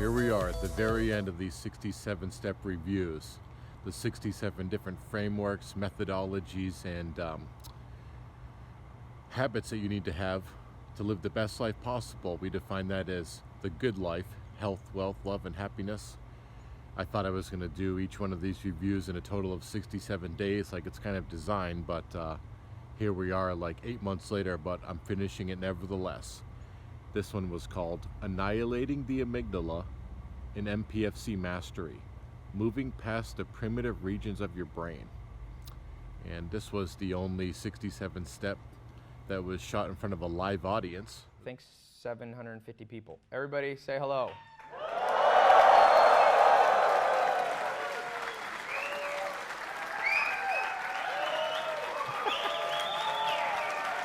Here we are at the very end of these 67-step reviews, the 67 different frameworks, methodologies, and habits that you need to have to live the best life possible. We define that as the good life: health, wealth, love, and happiness. I thought I was going to do each one of these reviews in a total of 67 days, like it's kind of designed, but here we are like 8 months later, but I'm finishing it nevertheless. This one was called Annihilating the Amygdala in MPFC Mastery, Moving Past the Primitive Regions of Your Brain. And this was the only 67 step that was shot in front of a live audience. I think 750 people. Everybody say hello.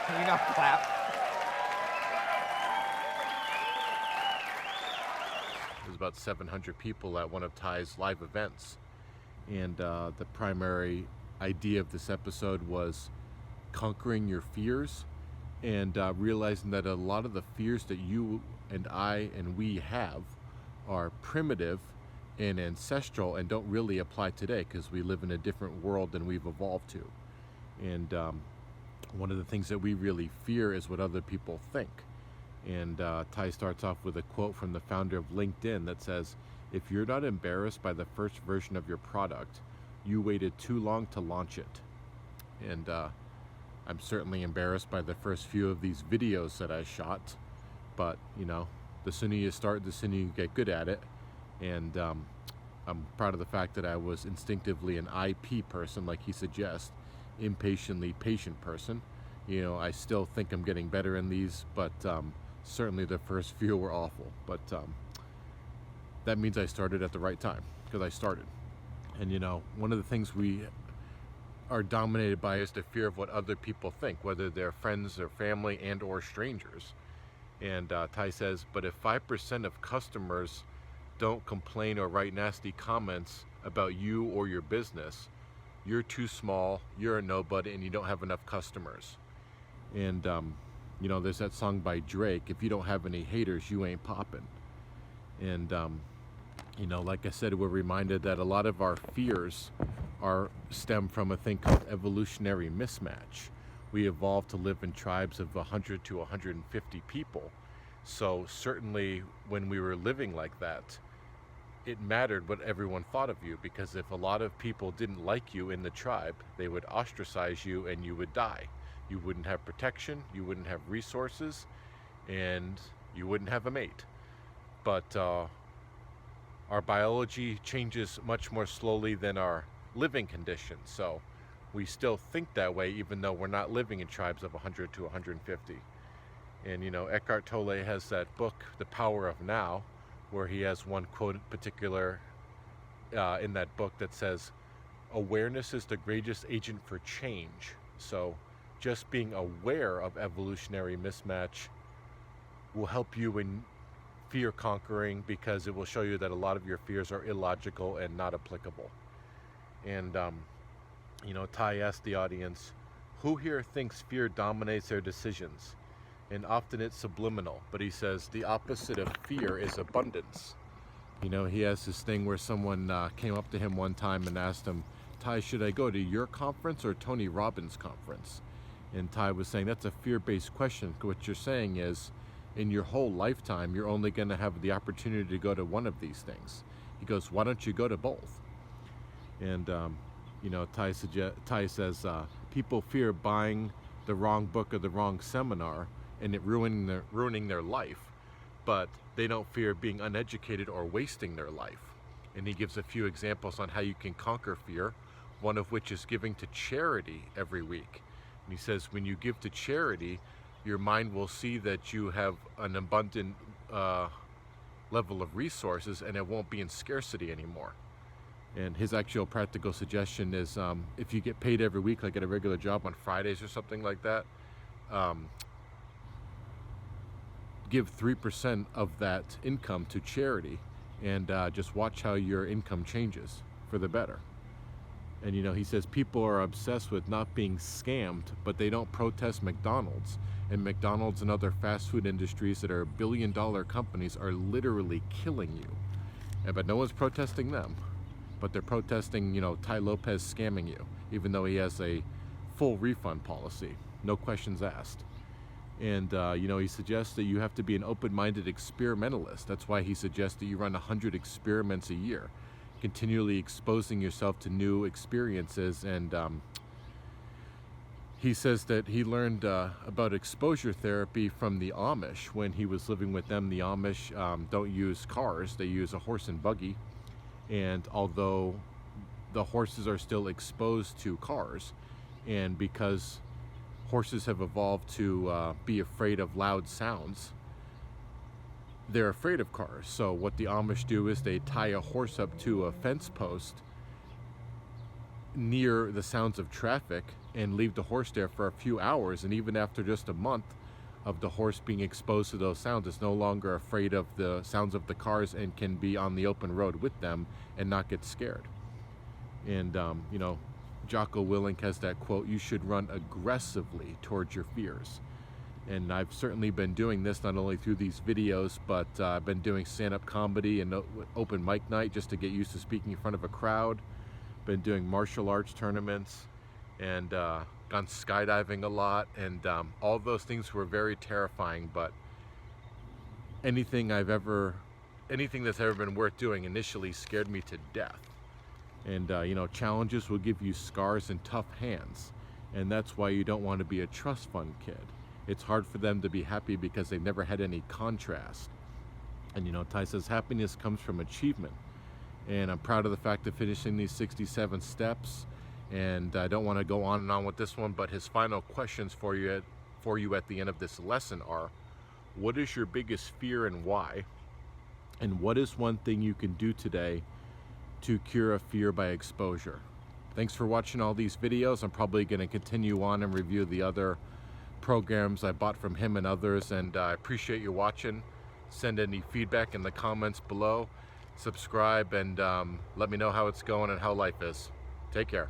Can you not clap? There's about 700 people at one of Ty's live events. And the primary idea of this episode was conquering your fears and realizing that a lot of the fears that you and I and we have are primitive and ancestral and don't really apply today because we live in a different world than we've evolved to. And one of the things that we really fear is what other people think. And Ty starts off with a quote from the founder of LinkedIn that says, "If you're not embarrassed by the first version of your product, you waited too long to launch it." And I'm certainly embarrassed by the first few of these videos that I shot, but you know, the sooner you start, the sooner you get good at it. And I'm proud of the fact that I was instinctively an IP person, like he suggests, impatiently patient person. You know, I still think I'm getting better in these, but certainly the first few were awful. But that means I started at the right time, because I started. And you know, one of the things we are dominated by is the fear of what other people think, whether they're friends or family and or strangers. And Ty says, but if 5% of customers don't complain or write nasty comments about you or your business, you're too small, you're a nobody, and you don't have enough customers. And you know, there's that song by Drake, "If you don't have any haters, you ain't poppin'." And you know, like I said, we're reminded that a lot of our fears stem from a thing called evolutionary mismatch. We evolved to live in tribes of 100 to 150 people. So certainly when we were living like that, it mattered what everyone thought of you, because if a lot of people didn't like you in the tribe, they would ostracize you and you would die. You wouldn't have protection, you wouldn't have resources, and you wouldn't have a mate. But our biology changes much more slowly than our living conditions, so we still think that way even though we're not living in tribes of 100 to 150. And you know, Eckhart Tolle has that book, The Power of Now, where he has one quote in particular in that book that says, "Awareness is the greatest agent for change." So just being aware of evolutionary mismatch will help you in fear conquering, because it will show you that a lot of your fears are illogical and not applicable. And you know, Ty asked the audience, who here thinks fear dominates their decisions? And often it's subliminal, but he says the opposite of fear is abundance. You know, he has this thing where someone came up to him one time and asked him, "Ty, should I go to your conference or Tony Robbins' conference?" And Ty was saying, that's a fear-based question. What you're saying is, in your whole lifetime, you're only going to have the opportunity to go to one of these things. He goes, why don't you go to both? And you know, Ty says people fear buying the wrong book or the wrong seminar and it ruining their life, but they don't fear being uneducated or wasting their life. And he gives a few examples on how you can conquer fear, one of which is giving to charity every week. And he says when you give to charity, your mind will see that you have an abundant level of resources and it won't be in scarcity anymore. And his actual practical suggestion is if you get paid every week, like at a regular job on Fridays or something like that, give 3% of that income to charity and just watch how your income changes for the better. And you know, he says people are obsessed with not being scammed, but they don't protest McDonald's. And McDonald's and other fast food industries that are billion-dollar companies are literally killing you. but no one's protesting them. But they're protesting, you know, Ty Lopez scamming you, even though he has a full refund policy, no questions asked. And, you know, he suggests that you have to be an open-minded experimentalist. That's why he suggests that you run 100 experiments a year, continually exposing yourself to new experiences. And he says that he learned about exposure therapy from the Amish when he was living with them. The Amish don't use cars, they use a horse and buggy. And although the horses are still exposed to cars, and because horses have evolved to be afraid of loud sounds, they're afraid of cars. So what the Amish do is they tie a horse up to a fence post near the sounds of traffic and leave the horse there for a few hours. And even after just a month of the horse being exposed to those sounds, it's no longer afraid of the sounds of the cars and can be on the open road with them and not get scared. And you know, Jocko Willink has that quote, "You should run aggressively towards your fears." And I've certainly been doing this not only through these videos, but I've been doing stand-up comedy and open mic night just to get used to speaking in front of a crowd. Been doing martial arts tournaments, and gone skydiving a lot, and all those things were very terrifying, but anything that's ever been worth doing initially scared me to death. And you know, challenges will give you scars and tough hands, and that's why you don't want to be a trust fund kid. It's hard for them to be happy because they've never had any contrast. And you know, Ty says happiness comes from achievement, and I'm proud of the fact of finishing these 67 steps. And I don't want to go on and on with this one, but his final questions for you at the end of this lesson are: what is your biggest fear and why? And what is one thing you can do today to cure a fear by exposure? Thanks for watching all these videos. I'm probably going to continue on and review the other programs I bought from him and others, and I appreciate you watching. Send any feedback in the comments below. Subscribe, and let me know how it's going and how life is. Take care.